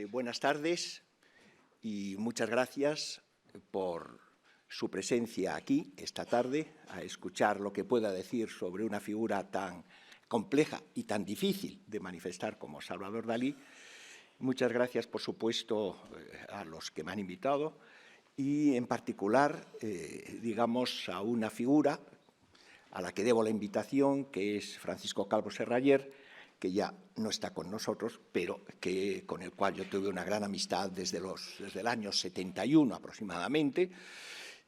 Buenas tardes y muchas gracias por su presencia aquí esta tarde a escuchar lo que pueda decir sobre una figura tan compleja y tan difícil de manifestar como Salvador Dalí. Muchas gracias, por supuesto, a los que me han invitado y, en particular, digamos, a una figura a la que debo la invitación, que es Francisco Calvo Serraller, que ya no está con nosotros, pero con el cual yo tuve una gran amistad desde el año 71 aproximadamente,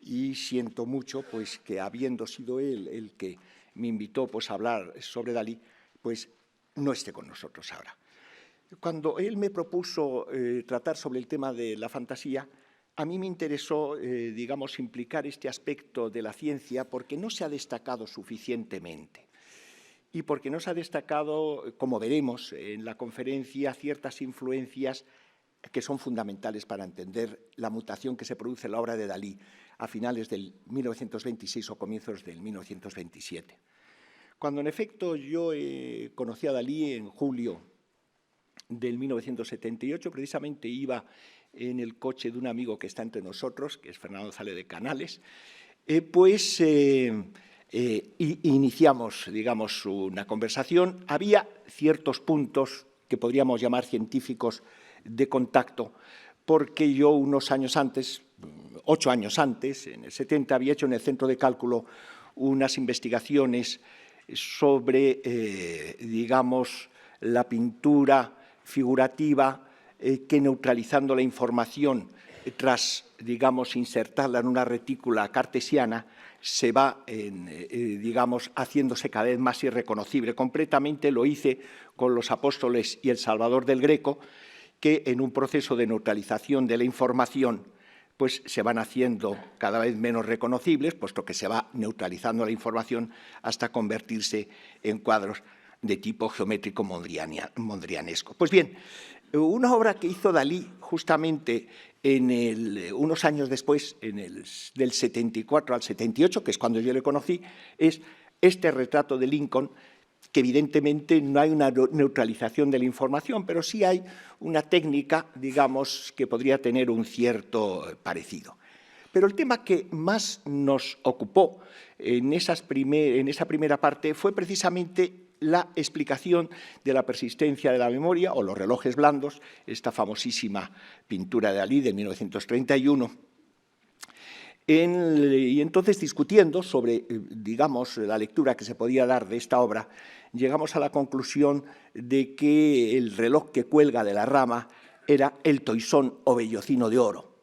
y siento mucho pues, que, habiendo sido él el que me invitó pues, a hablar sobre Dalí, pues no esté con nosotros ahora. Cuando él me propuso tratar sobre el tema de la fantasía, a mí me interesó, digamos, implicar este aspecto de la ciencia porque no se ha destacado suficientemente y porque no se ha destacado, como veremos en la conferencia, ciertas influencias que son fundamentales para entender la mutación que se produce en la obra de Dalí a finales del 1926 o comienzos del 1927. Cuando, en efecto, yo conocí a Dalí en julio del 1978, precisamente iba en el coche de un amigo que está entre nosotros, que es Fernando Zale de Canales, iniciamos, digamos, una conversación. Había ciertos puntos que podríamos llamar científicos de contacto, porque yo unos años antes, 8 años antes, en el 70, había hecho en el Centro de Cálculo unas investigaciones sobre, digamos, la pintura figurativa que, neutralizando la información tras, digamos, insertarla en una retícula cartesiana, se va, digamos, haciéndose cada vez más irreconocible. Concretamente lo hice con los apóstoles y el Salvador del Greco, que en un proceso de neutralización de la información pues se van haciendo cada vez menos reconocibles, puesto que se va neutralizando la información hasta convertirse en cuadros de tipo geométrico mondrianesco. Pues bien, una obra que hizo Dalí justamente unos años después, del 74 al 78, que es cuando yo le conocí, es este retrato de Lincoln, que evidentemente no hay una neutralización de la información, pero sí hay una técnica, digamos, que podría tener un cierto parecido. Pero el tema que más nos ocupó en esa primera parte fue precisamente la explicación de la persistencia de la memoria, o los relojes blandos, esta famosísima pintura de Dalí de 1931. Y entonces, discutiendo sobre, digamos, la lectura que se podía dar de esta obra, llegamos a la conclusión de que el reloj que cuelga de la rama era el toisón o vellocino de oro.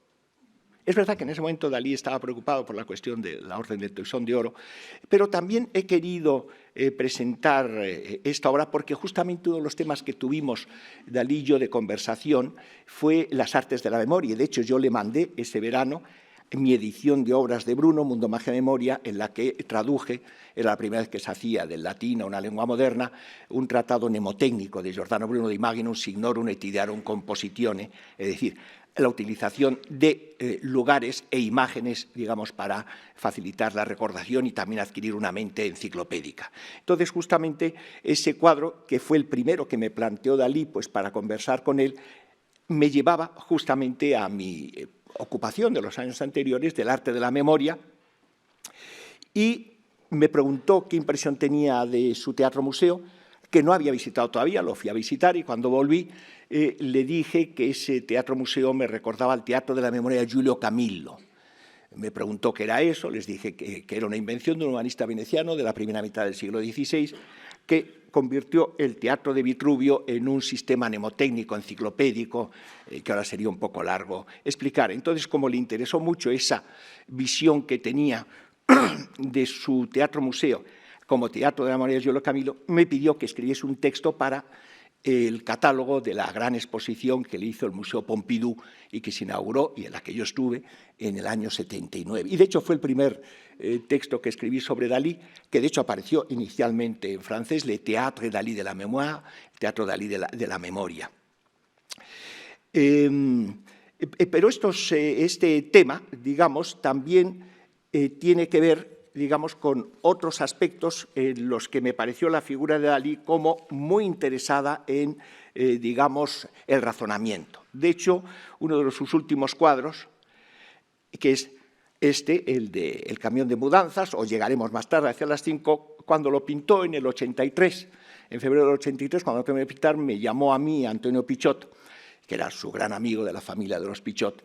Es verdad que en ese momento Dalí estaba preocupado por la cuestión de la orden del toisón de oro, pero también he querido presentar esta obra porque justamente uno de los temas que tuvimos Dalí y yo de conversación fue las artes de la memoria. De hecho, yo le mandé ese verano mi edición de obras de Bruno, Mundo, Magia, Memoria, en la que traduje, era la primera vez que se hacía del latín a una lengua moderna, un tratado mnemotécnico de Giordano Bruno de Imaginum Signorum et Idearum Compositione, es decir, la utilización de lugares e imágenes, digamos, para facilitar la recordación y también adquirir una mente enciclopédica. Entonces, justamente ese cuadro, que fue el primero que me planteó Dalí pues, para conversar con él, me llevaba justamente a mi ocupación de los años anteriores del arte de la memoria, y me preguntó qué impresión tenía de su teatro museo, que no había visitado todavía. Lo fui a visitar y cuando volví le dije que ese teatro museo me recordaba al Teatro de la Memoria de Giulio Camillo. Me preguntó qué era eso, les dije que era una invención de un humanista veneciano de la primera mitad del siglo XVI, que convirtió el teatro de Vitruvio en un sistema mnemotécnico, enciclopédico, que ahora sería un poco largo explicar. Entonces, como le interesó mucho esa visión que tenía de su teatro museo como Teatro de la Memoria de Giulio Camillo, me pidió que escribiese un texto para el catálogo de la gran exposición que le hizo el Museo Pompidou y que se inauguró, y en la que yo estuve, en el año 79. Y, de hecho, fue el primer texto que escribí sobre Dalí, que, de hecho, apareció inicialmente en francés, Le Théâtre Dalí de la Mémoire, Teatro Dalí de la Memoria. Pero este tema, digamos, también tiene que ver, digamos, con otros aspectos en los que me pareció la figura de Dalí como muy interesada en digamos, el razonamiento. De hecho, uno de sus últimos cuadros, que es el de El camión de mudanzas, o llegaremos más tarde, hacia las 5, cuando lo pintó en el 83, en febrero del 83, cuando terminé de pintar, me llamó a mí Antonio Pichot, que era su gran amigo de la familia de los Pichot,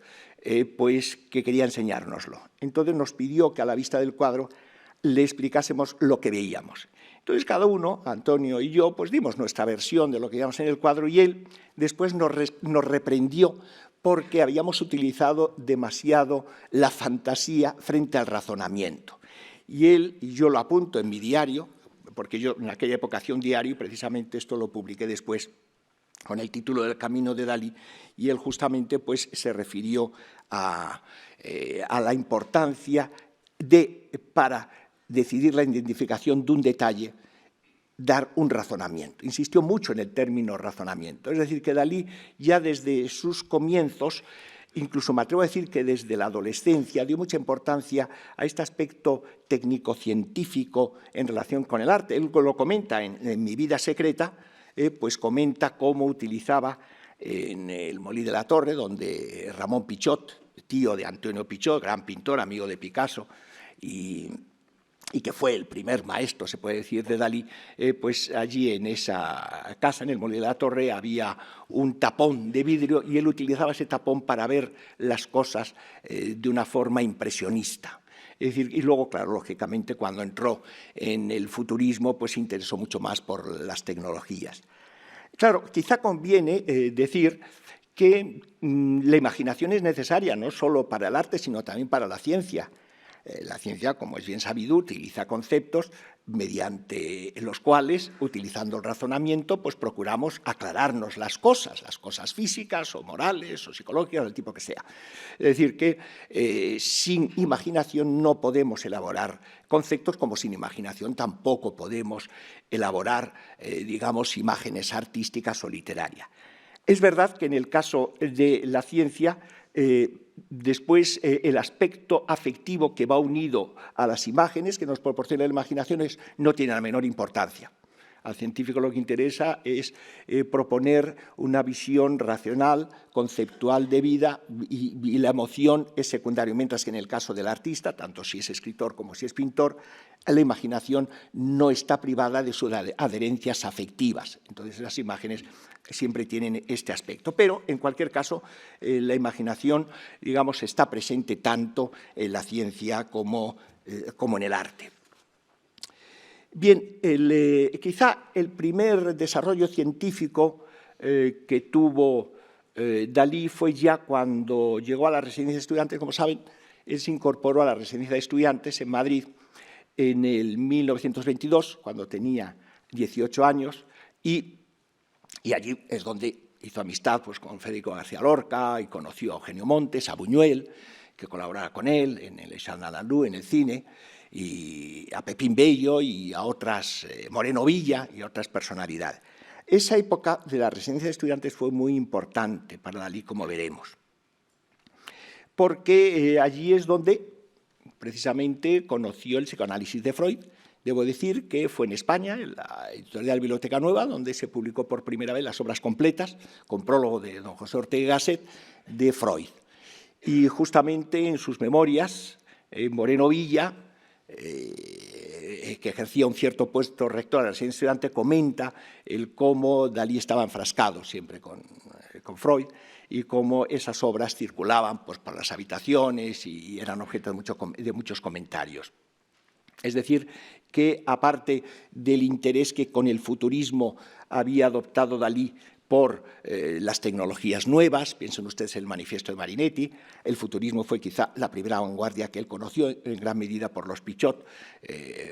pues que quería enseñárnoslo. Entonces nos pidió que a la vista del cuadro le explicásemos lo que veíamos. Entonces cada uno, Antonio y yo, pues dimos nuestra versión de lo que veíamos en el cuadro y él después nos reprendió porque habíamos utilizado demasiado la fantasía frente al razonamiento. Y él, y yo lo apunto en mi diario, porque yo en aquella época hacía un diario y precisamente esto lo publiqué después con el título del Camino de Dalí, y él justamente pues, se refirió a la importancia de, para decidir la identificación de un detalle, dar un razonamiento. Insistió mucho en el término razonamiento. Es decir, que Dalí ya desde sus comienzos, incluso me atrevo a decir que desde la adolescencia, dio mucha importancia a este aspecto técnico-científico en relación con el arte. Él lo comenta en Mi vida secreta, pues comenta cómo utilizaba en el Molí de la Torre, donde Ramón Pichot, tío de Antonio Pichot, gran pintor, amigo de Picasso, y que fue el primer maestro, se puede decir, de Dalí, pues allí en esa casa, en el Molí de la Torre, había un tapón de vidrio y él utilizaba ese tapón para ver las cosas de una forma impresionista. Es decir, y luego, claro, lógicamente, cuando entró en el futurismo, pues se interesó mucho más por las tecnologías. Claro, quizá conviene decir que la imaginación es necesaria no solo para el arte, sino también para la ciencia. La ciencia, como es bien sabido, utiliza conceptos mediante los cuales, utilizando el razonamiento, pues procuramos aclararnos las cosas físicas o morales o psicológicas, del tipo que sea. Es decir, que sin imaginación no podemos elaborar conceptos, como sin imaginación tampoco podemos elaborar, digamos, imágenes artísticas o literarias. Es verdad que en el caso de la ciencia, después, el aspecto afectivo que va unido a las imágenes que nos proporciona la imaginación no tiene la menor importancia. Al científico lo que interesa es proponer una visión racional, conceptual de vida y la emoción es secundaria, mientras que en el caso del artista, tanto si es escritor como si es pintor, la imaginación no está privada de sus adherencias afectivas. Entonces las imágenes siempre tienen este aspecto. Pero, en cualquier caso, la imaginación, digamos, está presente tanto en la ciencia como en el arte. Bien, quizá el primer desarrollo científico que tuvo Dalí fue ya cuando llegó a la residencia de estudiantes. Como saben, él se incorporó a la residencia de estudiantes en Madrid en el 1922, cuando tenía 18 años, y allí es donde hizo amistad pues, con Federico García Lorca y conoció a Eugenio Montes, a Buñuel, que colaboraba con él en el Chandon-Landru, en el cine, y a Pepín Bello y a otras, Moreno Villa y otras personalidades. Esa época de la residencia de estudiantes fue muy importante para Dalí, como veremos, porque allí es donde precisamente conoció el psicoanálisis de Freud. Debo decir que fue en España, en la editorial Biblioteca Nueva, donde se publicó por primera vez las obras completas, con prólogo de don José Ortega y Gasset, de Freud. Y justamente en sus memorias, Moreno Villa, que ejercía un cierto puesto rector de la residencia estudiante, comenta cómo Dalí estaba enfrascado siempre con Freud y cómo esas obras circulaban pues, por las habitaciones y eran objeto de muchos comentarios. Es decir, que aparte del interés que con el futurismo había adoptado Dalí por las tecnologías nuevas, piensen ustedes en el manifiesto de Marinetti, el futurismo fue quizá la primera vanguardia que él conoció en gran medida por los Pichot,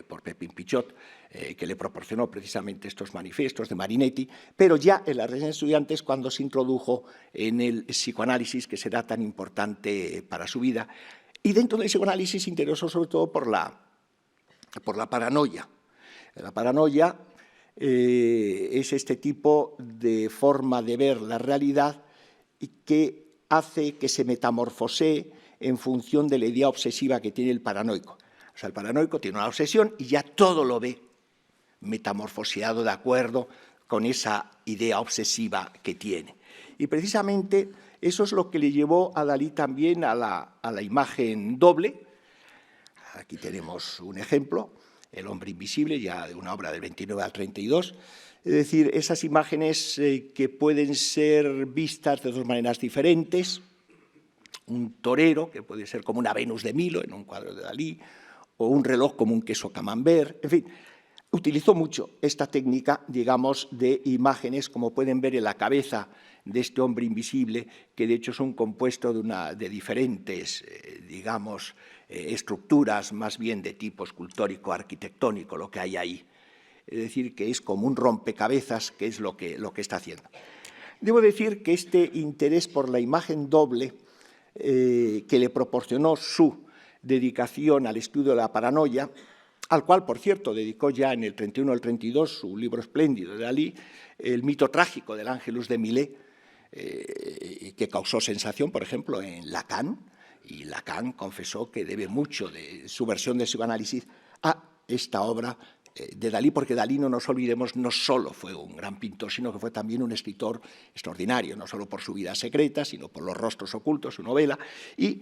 por Pepín Pichot, que le proporcionó precisamente estos manifiestos de Marinetti, pero ya en la residencia de estudiantes cuando se introdujo en el psicoanálisis, que será tan importante para su vida, y dentro del psicoanálisis se interesó sobre todo por la paranoia. La paranoia es este tipo de forma de ver la realidad y que hace que se metamorfosee en función de la idea obsesiva que tiene el paranoico. O sea, el paranoico tiene una obsesión y ya todo lo ve metamorfoseado de acuerdo con esa idea obsesiva que tiene. Y precisamente eso es lo que le llevó a Dalí también a la imagen doble. Aquí tenemos un ejemplo, El hombre invisible, ya de una obra del 29 al 32. Es decir, esas imágenes que pueden ser vistas de dos maneras diferentes. Un torero, que puede ser como una Venus de Milo en un cuadro de Dalí, o un reloj como un queso camembert, en fin. Utilizó mucho esta técnica, digamos, de imágenes, como pueden ver en la cabeza de este hombre invisible, que de hecho es un compuesto de diferentes, digamos, estructuras, más bien de tipo escultórico, arquitectónico, lo que hay ahí. Es decir, que es como un rompecabezas, que es lo que está haciendo. Debo decir que este interés por la imagen doble que le proporcionó su dedicación al estudio de la paranoia, al cual, por cierto, dedicó ya en el 31 al 32 su libro espléndido de Dalí, El mito trágico del Ángelus de Millet, que causó sensación, por ejemplo, en Lacan, y Lacan confesó que debe mucho de su versión del psicoanálisis a esta obra de Dalí, porque Dalí, no nos olvidemos, no solo fue un gran pintor, sino que fue también un escritor extraordinario, no solo por su vida secreta, sino por Los rostros ocultos, su novela, y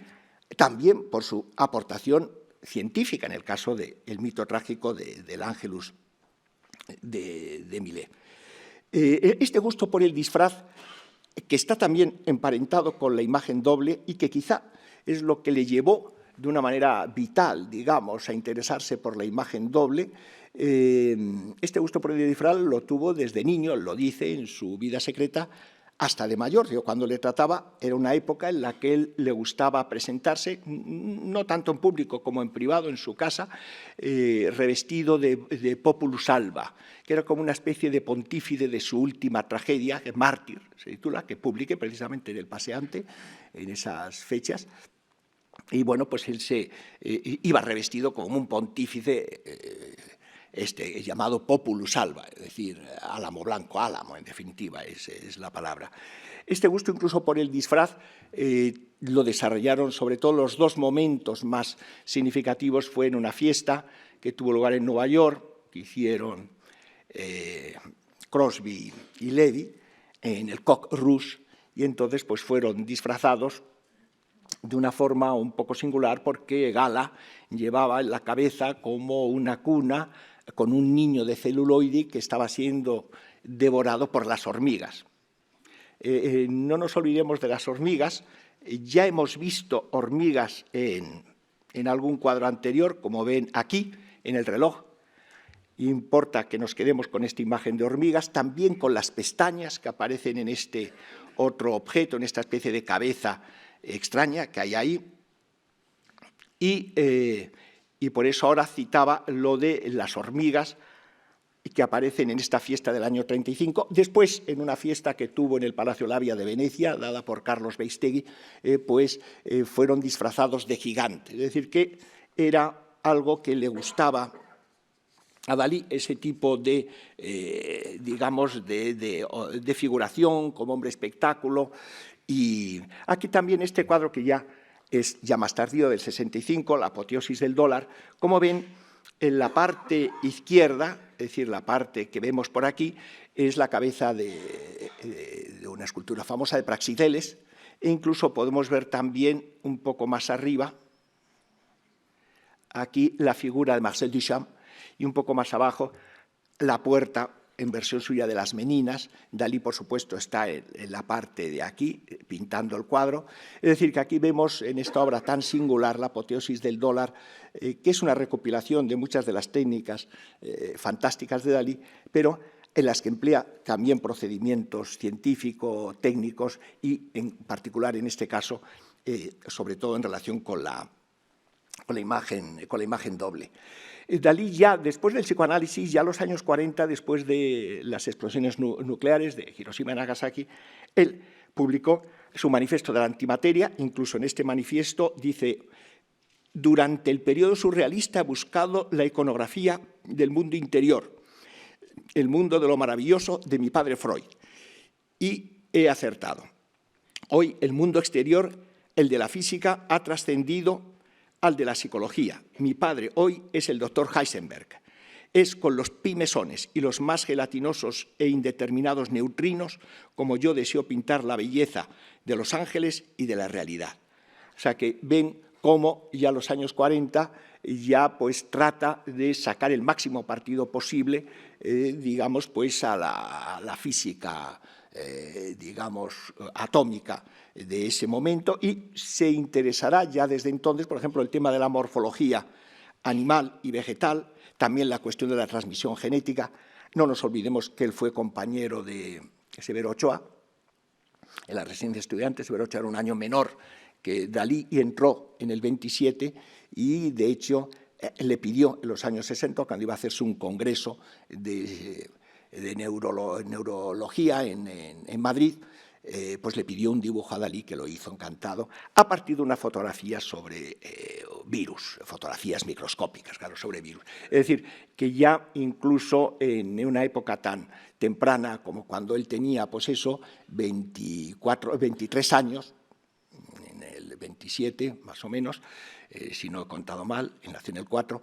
también por su aportación científica, en el caso del mito trágico del Ángelus de Millet. Este gusto por el disfraz, que está también emparentado con la imagen doble y que quizá es lo que le llevó de una manera vital, digamos, a interesarse por la imagen doble. Este gusto por el disfraz lo tuvo desde niño, lo dice en su vida secreta, hasta de mayor. Yo, cuando le trataba, era una época en la que él le gustaba presentarse, no tanto en público como en privado, en su casa, revestido de populus alba, que era como una especie de pontífice de su última tragedia, Mártir, se titula, que publiqué precisamente en El Paseante, en esas fechas. Y bueno, pues él se iba revestido como un pontífice llamado populus alba, es decir, álamo blanco, álamo, en definitiva, es la palabra. Este gusto incluso por el disfraz lo desarrollaron, sobre todo los dos momentos más significativos fue en una fiesta que tuvo lugar en Nueva York, que hicieron Crosby y Levy, en el Coq Rouge, y entonces pues fueron disfrazados de una forma un poco singular, porque Gala llevaba en la cabeza como una cuna con un niño de celuloide que estaba siendo devorado por las hormigas. No nos olvidemos de las hormigas. Ya hemos visto hormigas en algún cuadro anterior, como ven aquí, en el reloj. Importa que nos quedemos con esta imagen de hormigas, también con las pestañas que aparecen en este otro objeto, en esta especie de cabeza extraña que hay ahí. Y por eso ahora citaba lo de las hormigas que aparecen en esta fiesta del año 35. Después, en una fiesta que tuvo en el Palacio Labia de Venecia, dada por Carlos Beistegui, fueron disfrazados de gigante. Es decir, que era algo que le gustaba a Dalí, ese tipo de, digamos, de figuración como hombre espectáculo. Y aquí también este cuadro, que ya es ya más tardío, del 65, la apoteosis del dólar. Como ven, en la parte izquierda, es decir, la parte que vemos por aquí, es la cabeza de una escultura famosa de Praxiteles, e incluso podemos ver también un poco más arriba, aquí la figura de Marcel Duchamp, y un poco más abajo la puerta en versión suya de las Meninas. Dalí, por supuesto, está en la parte de aquí, pintando el cuadro. Es decir, que aquí vemos en esta obra tan singular, la apoteosis del dólar, que es una recopilación de muchas de las técnicas fantásticas de Dalí, pero en las que emplea también procedimientos científicos, técnicos y, en particular, en este caso, sobre todo en relación con la imagen doble. Dalí, ya después del psicoanálisis, ya en los años 40, después de las explosiones nucleares de Hiroshima y Nagasaki, él publicó su manifiesto de la antimateria. Incluso en este manifiesto dice: durante el periodo surrealista he buscado la iconografía del mundo interior, el mundo de lo maravilloso de mi padre Freud, y he acertado. Hoy el mundo exterior, el de la física, ha trascendido al de la psicología. Mi padre hoy es el doctor Heisenberg. es con los pi mesones y los más gelatinosos e indeterminados neutrinos como yo deseo pintar la belleza de los ángeles y de la realidad. O sea que ven cómo ya en los años 40 ya pues trata de sacar el máximo partido posible, digamos, pues a la física, digamos, atómica de ese momento, y se interesará ya desde entonces, por ejemplo, el tema de la morfología animal y vegetal, también la cuestión de la transmisión genética. No nos olvidemos que él fue compañero de Severo Ochoa en la residencia de estudiantes. Severo Ochoa era un año menor que Dalí y entró en el 27 y, de hecho, le pidió en los años 60, cuando iba a hacerse un congreso de neurología en Madrid, pues le pidió un dibujo a Dalí, que lo hizo encantado, a partir de una fotografía sobre virus, fotografías microscópicas, claro, sobre virus. Es decir, que ya incluso en una época tan temprana como cuando él tenía, pues eso, 23 años, en el 27 más o menos, si no he contado mal, nació en el 4,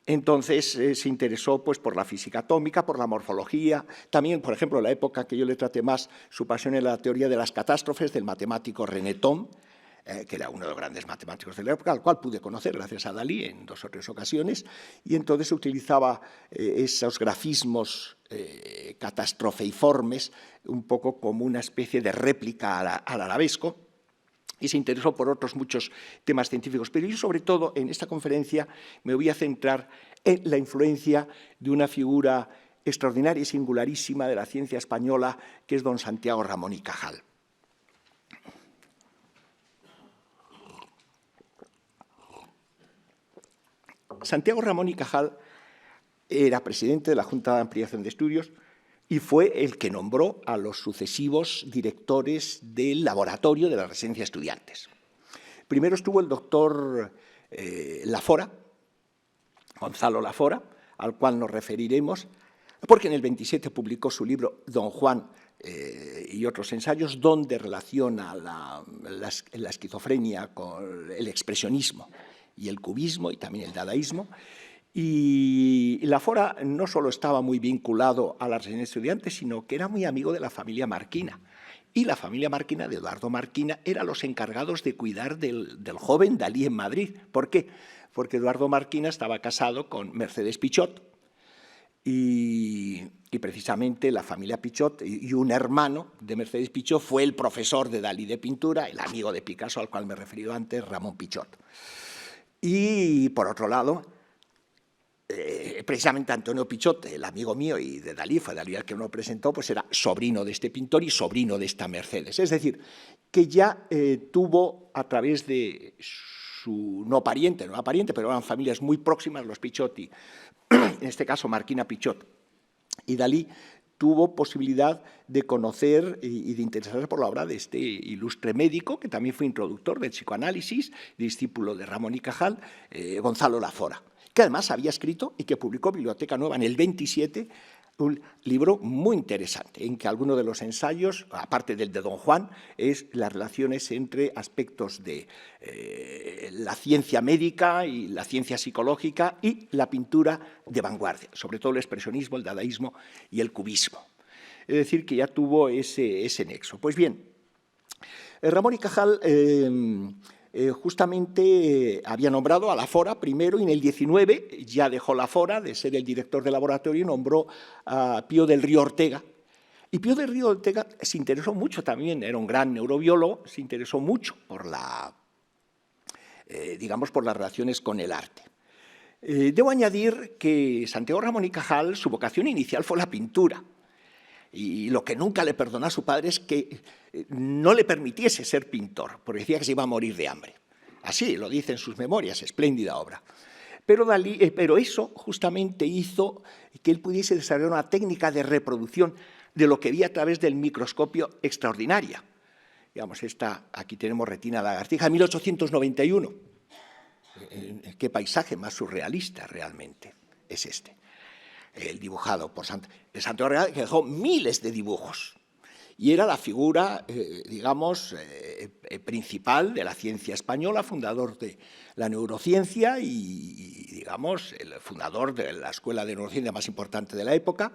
entonces se interesó pues, por la física atómica, por la morfología, también, por ejemplo, en la época que yo le traté más, su pasión en la teoría de las catástrofes del matemático René Thom, que era uno de los grandes matemáticos de la época, al cual pude conocer gracias a Dalí en 2 o 3 ocasiones, y entonces utilizaba esos grafismos catastrofeiformes un poco como una especie de réplica al arabesco, y se interesó por otros muchos temas científicos. Pero yo, sobre todo, en esta conferencia me voy a centrar en la influencia de una figura extraordinaria y singularísima de la ciencia española, que es don Santiago Ramón y Cajal. Santiago Ramón y Cajal era presidente de la Junta de Ampliación de Estudios y fue el que nombró a los sucesivos directores del laboratorio de la residencia de estudiantes. Primero estuvo el doctor Lafora, Gonzalo Lafora, al cual nos referiremos, porque en el 27 publicó su libro Don Juan y otros ensayos, donde relaciona la esquizofrenia con el expresionismo y el cubismo y también el dadaísmo. Y Lafora no solo estaba muy vinculado a la residencia de estudiantes, sino que era muy amigo de la familia Marquina. Y la familia Marquina, de Eduardo Marquina, eran los encargados de cuidar del joven Dalí en Madrid. ¿Por qué? Porque Eduardo Marquina estaba casado con Mercedes Pichot, y precisamente la familia Pichot y un hermano de Mercedes Pichot fue el profesor de Dalí de pintura, el amigo de Picasso al cual me he referido antes, Ramón Pichot. Y, por otro lado, precisamente Antonio Pichot, el amigo mío y de Dalí, fue Dalí el que lo presentó, pues era sobrino de este pintor y sobrino de esta Mercedes. Es decir, que ya tuvo a través de su no pariente, pero eran familias muy próximas, los Pichot y, en este caso, Marquina Pichot y Dalí, tuvo posibilidad de conocer y de interesarse por la obra de este ilustre médico, que también fue introductor del psicoanálisis, discípulo de Ramón y Cajal, Gonzalo Lafora, que además había escrito y que publicó Biblioteca Nueva en el 27, un libro muy interesante, en que alguno de los ensayos, aparte del de Don Juan, es las relaciones entre aspectos de la ciencia médica y la ciencia psicológica y la pintura de vanguardia, sobre todo el expresionismo, el dadaísmo y el cubismo. Es decir, que ya tuvo ese nexo. Pues bien, Ramón y Cajal justamente había nombrado a Lafora primero, y en el 19 ya dejó Lafora de ser el director del laboratorio y nombró a Pío del Río Ortega. Y Pío del Río Ortega se interesó mucho también, era un gran neurobiólogo, se interesó mucho por digamos, por las relaciones con el arte. Debo añadir que Santiago Ramón y Cajal, su vocación inicial fue la pintura. Y lo que nunca le perdonó a su padre es que no le permitiese ser pintor, porque decía que se iba a morir de hambre. Así lo dice en sus memorias, espléndida obra. Pero eso justamente hizo que él pudiese desarrollar una técnica de reproducción de lo que veía a través del microscopio extraordinaria. Digamos, aquí tenemos Retina lagartija, 1891. Qué paisaje más surrealista realmente es este. El dibujado por Santiago Real, que dejó miles de dibujos. y era la figura, digamos, principal de la ciencia española, fundador de la neurociencia y, digamos, el fundador de la escuela de neurociencia más importante de la época,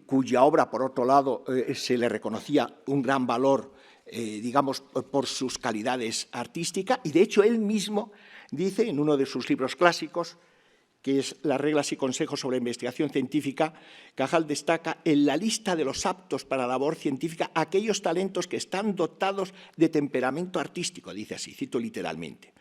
cuya obra, por otro lado, se le reconocía un gran valor, digamos, por sus calidades artísticas, y de hecho él mismo dice en uno de sus libros clásicos, que es Las reglas y consejos sobre investigación científica, Cajal destaca en la lista de los aptos para la labor científica aquellos talentos que están dotados de temperamento artístico, dice así, cito literalmente.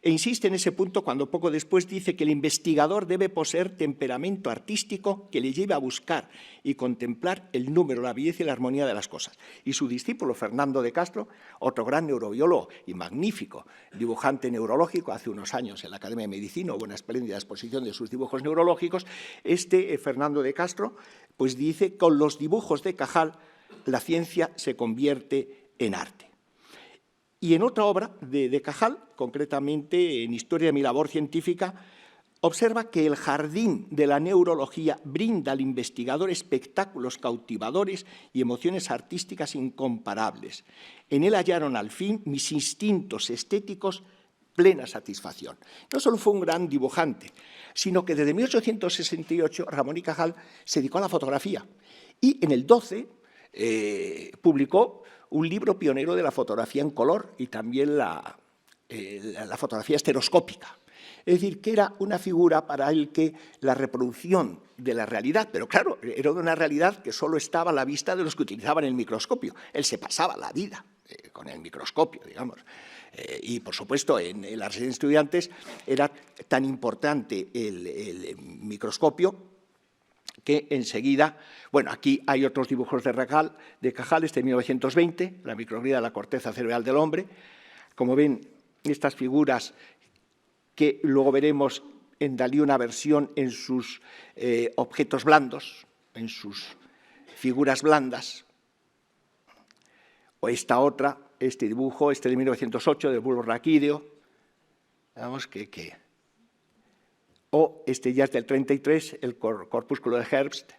E insiste en ese punto cuando poco después dice que el investigador debe poseer temperamento artístico que le lleve a buscar y contemplar el número, la belleza y la armonía de las cosas. Y su discípulo, Fernando de Castro, otro gran neurobiólogo y magnífico dibujante neurológico, hace unos años en la Academia de Medicina hubo una espléndida exposición de sus dibujos neurológicos, Fernando de Castro, pues dice que con los dibujos de Cajal la ciencia se convierte en arte. Y en otra obra de Cajal, concretamente en Historia de mi labor científica, observa que el jardín de la neurología brinda al investigador espectáculos cautivadores y emociones artísticas incomparables. En él hallaron al fin mis instintos estéticos plena satisfacción. No solo fue un gran dibujante, sino que desde 1868 Ramón y Cajal se dedicó a la fotografía y en el 12 publicó un libro pionero de la fotografía en color y también la fotografía estereoscópica. Es decir, que era una figura para el que la reproducción de la realidad, pero claro, era de una realidad que solo estaba a la vista de los que utilizaban el microscopio. Él se pasaba la vida con el microscopio, digamos. Y, por supuesto, en las residencias de estudiantes era tan importante el microscopio que enseguida, bueno, aquí hay otros dibujos de Cajal, de 1920, la microglia de la corteza cerebral del hombre. Como ven, estas figuras que luego veremos en Dalí una versión en sus objetos blandos, en sus figuras blandas, o esta otra, este dibujo, de 1908, del bulbo raquídeo, digamos o ya es del 33, el corpúsculo de Herbst,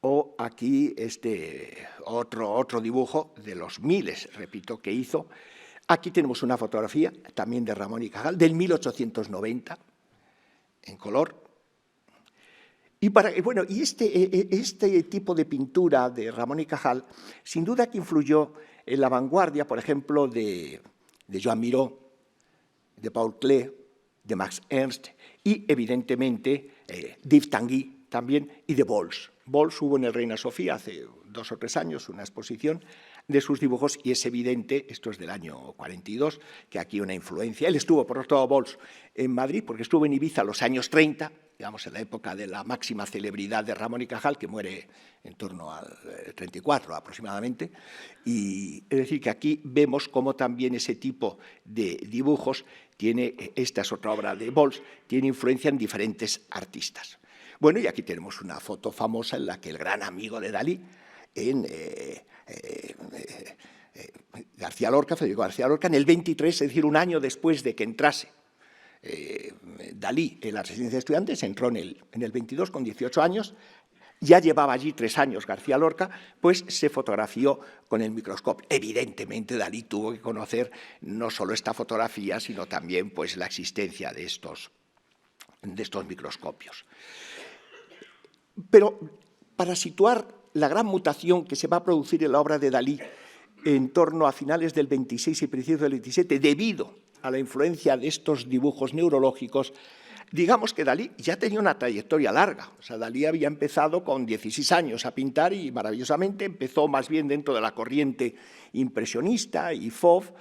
o aquí otro dibujo de los miles, repito, que hizo. Aquí tenemos una fotografía, también de Ramón y Cajal, del 1890, en color. Y este tipo de pintura de Ramón y Cajal, sin duda que influyó en la vanguardia, por ejemplo, de Joan Miró, de Paul Klee, de Max Ernst y, evidentemente, de Yves Tanguy también y de Bols. Bols hubo en el Reina Sofía hace 2 o 3 años una exposición de sus dibujos y es evidente, esto es del año 42, que aquí una influencia. Él estuvo, por otro lado, Bols, en Madrid porque estuvo en Ibiza en los años 30, digamos en la época de la máxima celebridad de Ramón y Cajal, que muere en torno al 34 aproximadamente. Y es decir, que aquí vemos cómo también ese tipo de dibujos tiene, esta es otra obra de Bols, tiene influencia en diferentes artistas. Bueno, y aquí tenemos una foto famosa en la que el gran amigo de Dalí, García Lorca, Federico García Lorca, en el 23, es decir, un año después de que entrase Dalí en la residencia de estudiantes, entró en el 22 con 18 años, ya llevaba allí 3 años García Lorca, pues se fotografió con el microscopio. Evidentemente Dalí tuvo que conocer no solo esta fotografía, sino también pues, la existencia de estos microscopios. Pero para situar la gran mutación que se va a producir en la obra de Dalí en torno a finales del 26 y principios del 27, debido a la influencia de estos dibujos neurológicos, digamos que Dalí ya tenía una trayectoria larga. O sea, Dalí había empezado con 16 años a pintar y maravillosamente empezó más bien dentro de la corriente impresionista y Fauve,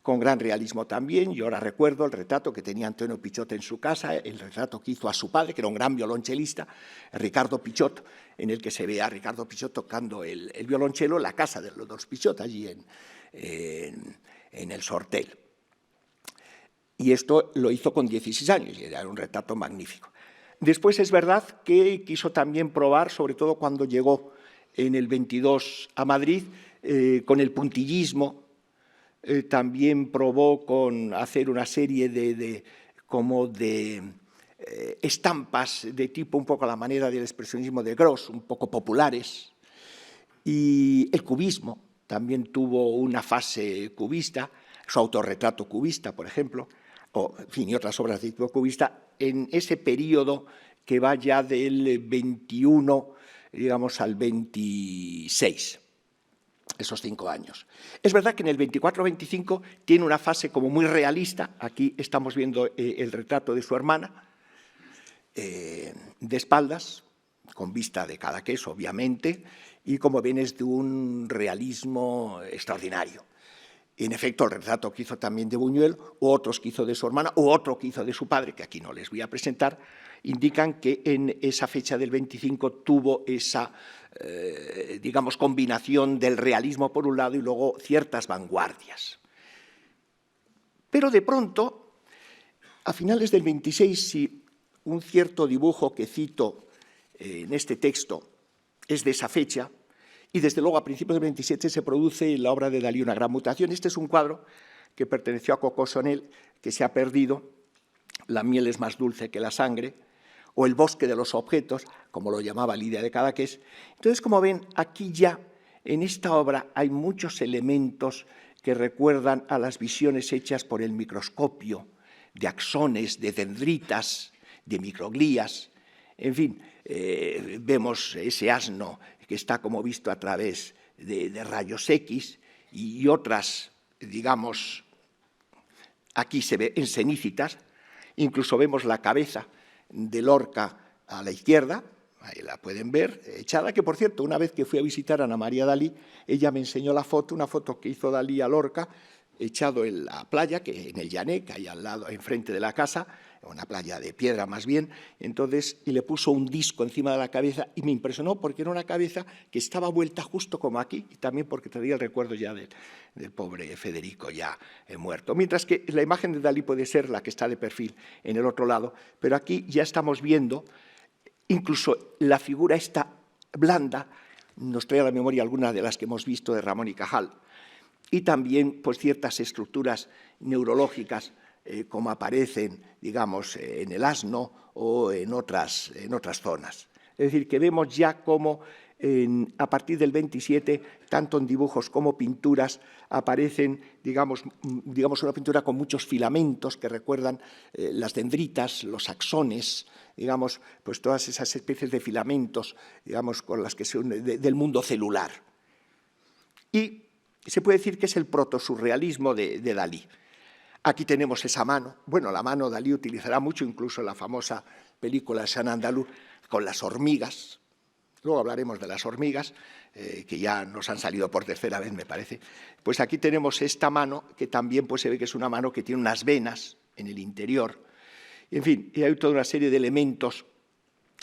con gran realismo también. Yo ahora recuerdo el retrato que tenía Antonio Pichot en su casa, el retrato que hizo a su padre, que era un gran violonchelista, Ricardo Pichot, en el que se ve a Ricardo Pichot tocando el violonchelo en la casa de los dos Pichot, allí en el Sortel. Y esto lo hizo con 16 años, y era un retrato magnífico. Después es verdad que quiso también probar, sobre todo cuando llegó en el 22 a Madrid, con el puntillismo. También probó con hacer una serie de estampas de tipo un poco a la manera del expresionismo de Gros, un poco populares, y el cubismo también tuvo una fase cubista, su autorretrato cubista, por ejemplo, o, en fin, y otras obras de tipo cubista, en ese periodo que va ya del 21, digamos, al 26, esos 5 años. Es verdad que en el 24-25 tiene una fase como muy realista. Aquí estamos viendo el retrato de su hermana, de espaldas, con vista de Cadaqués, obviamente, y como ven es de un realismo extraordinario. En efecto, el retrato que hizo también de Buñuel, u otros que hizo de su hermana, u otro que hizo de su padre, que aquí no les voy a presentar, indican que en esa fecha del 25 tuvo esa, digamos, combinación del realismo por un lado y luego ciertas vanguardias. Pero de pronto, a finales del 26, si un cierto dibujo que cito en este texto es de esa fecha, y desde luego a principios del 27 se produce en la obra de Dalí una gran mutación. Este es un cuadro que perteneció a Coco Chanel, que se ha perdido, La miel es más dulce que la sangre, o El bosque de los objetos, como lo llamaba Lidia de Cadaqués. Entonces, como ven, aquí ya en esta obra hay muchos elementos que recuerdan a las visiones hechas por el microscopio, de axones, de dendritas, de microglías. En fin, vemos ese asno que está como visto a través de rayos X y otras, digamos, aquí se ve en cenícitas, incluso vemos la cabeza de Lorca a la izquierda, ahí la pueden ver, echada, que por cierto, una vez que fui a visitar a Ana María Dalí, ella me enseñó la foto, una foto que hizo Dalí a Lorca, echado en la playa, que en el Llané, que hay al lado, enfrente de la casa, una playa de piedra más bien, entonces, y le puso un disco encima de la cabeza y me impresionó porque era una cabeza que estaba vuelta justo como aquí y también porque traía el recuerdo ya del pobre Federico ya muerto. Mientras que la imagen de Dalí puede ser la que está de perfil en el otro lado, pero aquí ya estamos viendo incluso la figura esta blanda, nos trae a la memoria algunas de las que hemos visto de Ramón y Cajal, y también pues, ciertas estructuras neurológicas como aparecen, digamos, en el asno o en otras zonas. Es decir, que vemos ya cómo a partir del 27, tanto en dibujos como pinturas, aparecen, digamos una pintura con muchos filamentos que recuerdan las dendritas, los axones, digamos, pues todas esas especies de filamentos, digamos, con las que se une del mundo celular. Y se puede decir que es el protosurrealismo de Dalí. Aquí tenemos esa mano. Bueno, la mano Dalí utilizará mucho, incluso en la famosa película San Andalú, con las hormigas. Luego hablaremos de las hormigas, que ya nos han salido por tercera vez, me parece. Pues aquí tenemos esta mano, que también pues, se ve que es una mano que tiene unas venas en el interior. En fin, y hay toda una serie de elementos,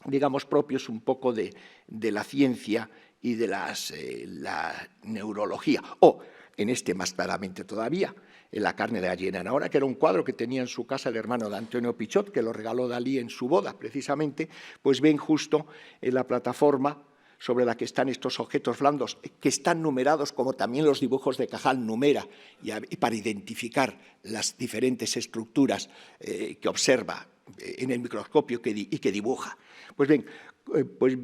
digamos, propios un poco de la ciencia y de la neurología. O, en este más claramente todavía, en La carne de gallina en ahora, que era un cuadro que tenía en su casa el hermano de Antonio Pichot, que lo regaló Dalí en su boda, precisamente, pues ven justo en la plataforma sobre la que están estos objetos blandos, que están numerados como también los dibujos de Cajal numera, y para identificar las diferentes estructuras que observa en el microscopio y que dibuja. Pues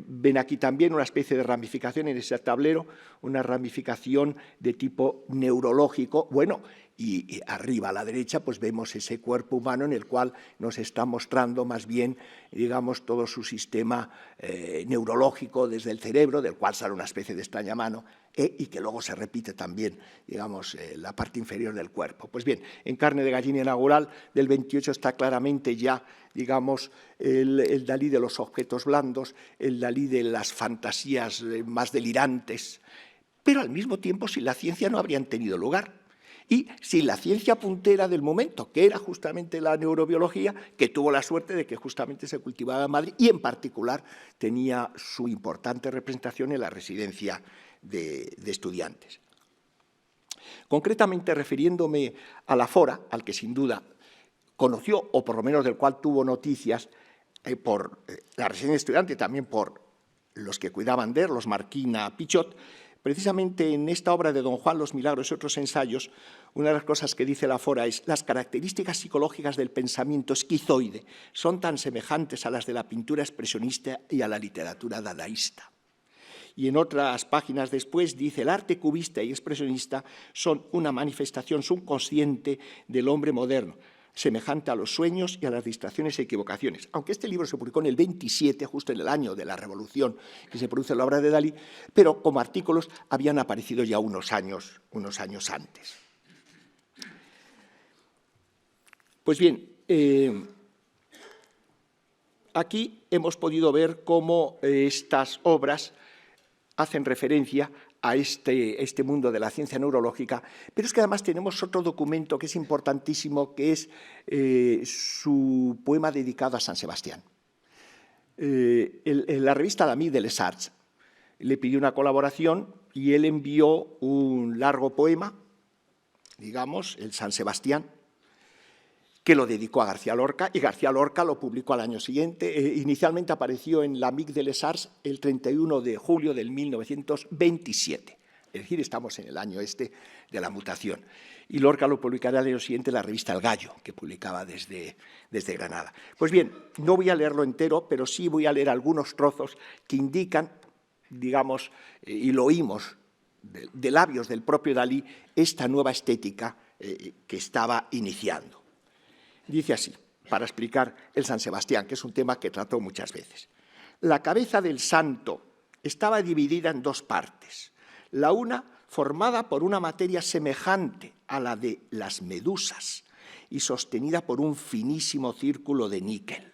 ven aquí también una especie de ramificación en ese tablero, una ramificación de tipo neurológico. Bueno, y arriba a la derecha pues vemos ese cuerpo humano en el cual nos está mostrando más bien, digamos, todo su sistema neurológico desde el cerebro, del cual sale una especie de extraña mano, y que luego se repite también, digamos, la parte inferior del cuerpo. Pues bien, en Carne de gallina inaugural del 28 está claramente ya, digamos, el Dalí de los objetos blandos, el Dalí de las fantasías más delirantes, pero al mismo tiempo sin la ciencia no habrían tenido lugar. Y sin la ciencia puntera del momento, que era justamente la neurobiología, que tuvo la suerte de que justamente se cultivaba en Madrid y en particular tenía su importante representación en la residencia de estudiantes. Concretamente, refiriéndome a la Fora, al que sin duda conoció, o por lo menos del cual tuvo noticias por la residencia de estudiantes, también por los que cuidaban de él, los Marquina Pichot, Precisamente en esta obra de Don Juan, Los milagros y otros ensayos, una de las cosas que dice Lafora es: las características psicológicas del pensamiento esquizoide son tan semejantes a las de la pintura expresionista y a la literatura dadaísta. Y en otras páginas después dice: el arte cubista y expresionista son una manifestación subconsciente del hombre moderno, semejante a los sueños y a las distracciones y equivocaciones. Aunque este libro se publicó en el 27, justo en el año de la revolución que se produce en la obra de Dalí, pero como artículos habían aparecido ya unos años antes. Pues bien, aquí hemos podido ver cómo estas obras hacen referencia a este mundo de la ciencia neurológica, pero es que además tenemos otro documento que es importantísimo, que es su poema dedicado a San Sebastián. La revista L'Ami de Les Arts le pidió una colaboración y él envió un largo poema, digamos, el San Sebastián, que lo dedicó a García Lorca, y García Lorca lo publicó al año siguiente. Inicialmente apareció en L'Ami de Les Arts el 31 de julio del 1927. Es decir, estamos en el año de la mutación. Y Lorca lo publicará al año siguiente en la revista El Gallo, que publicaba desde Granada. Pues bien, no voy a leerlo entero, pero sí voy a leer algunos trozos que indican, digamos, y lo oímos de labios del propio Dalí, esta nueva estética que estaba iniciando. Dice así, para explicar el San Sebastián, que es un tema que trató muchas veces. La cabeza del santo estaba dividida en dos partes. La una formada por una materia semejante a la de las medusas y sostenida por un finísimo círculo de níquel.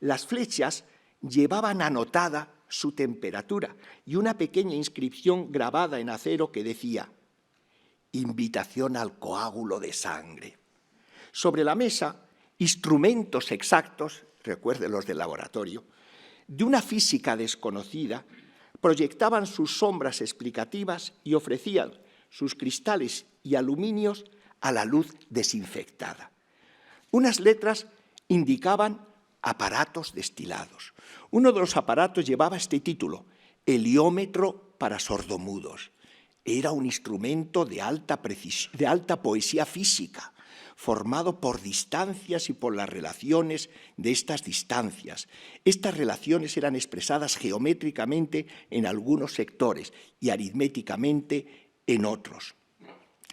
Las flechas llevaban anotada su temperatura y una pequeña inscripción grabada en acero que decía: invitación al coágulo de sangre. Sobre la mesa, instrumentos exactos, recuerden los del laboratorio, de una física desconocida, proyectaban sus sombras explicativas y ofrecían sus cristales y aluminios a la luz desinfectada. Unas letras indicaban aparatos destilados. Uno de los aparatos llevaba este título: heliómetro para sordomudos. Era un instrumento de alta poesía física, formado por distancias y por las relaciones de estas distancias. Estas relaciones eran expresadas geométricamente en algunos sectores y aritméticamente en otros.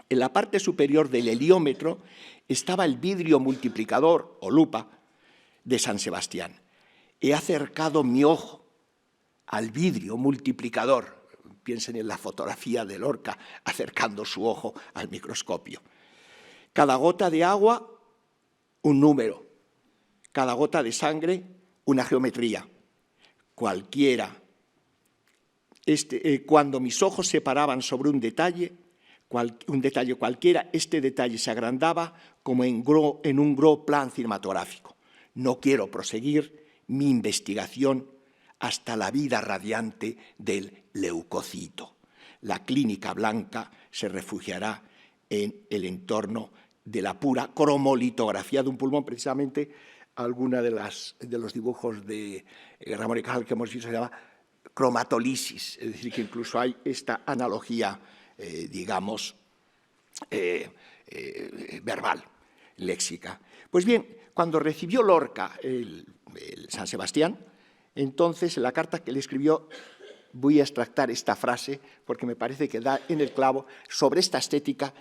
En la parte superior del heliómetro estaba el vidrio multiplicador o lupa de San Sebastián. He acercado mi ojo al vidrio multiplicador. Piensen en la fotografía de Lorca acercando su ojo al microscopio. Cada gota de agua, un número. Cada gota de sangre, una geometría. Cualquiera. Cuando mis ojos se paraban sobre un detalle cualquiera, este detalle se agrandaba como en un gros plan cinematográfico. No quiero proseguir mi investigación hasta la vida radiante del leucocito. La clínica blanca se refugiará en el entorno de la pura cromolitografía de un pulmón. Precisamente alguna de los dibujos de Ramón y Cajal que hemos visto se llama cromatolisis, es decir, que incluso hay esta analogía, digamos, verbal, léxica. Pues bien, cuando recibió Lorca el San Sebastián, entonces en la carta que le escribió, voy a extractar esta frase porque me parece que da en el clavo sobre esta estética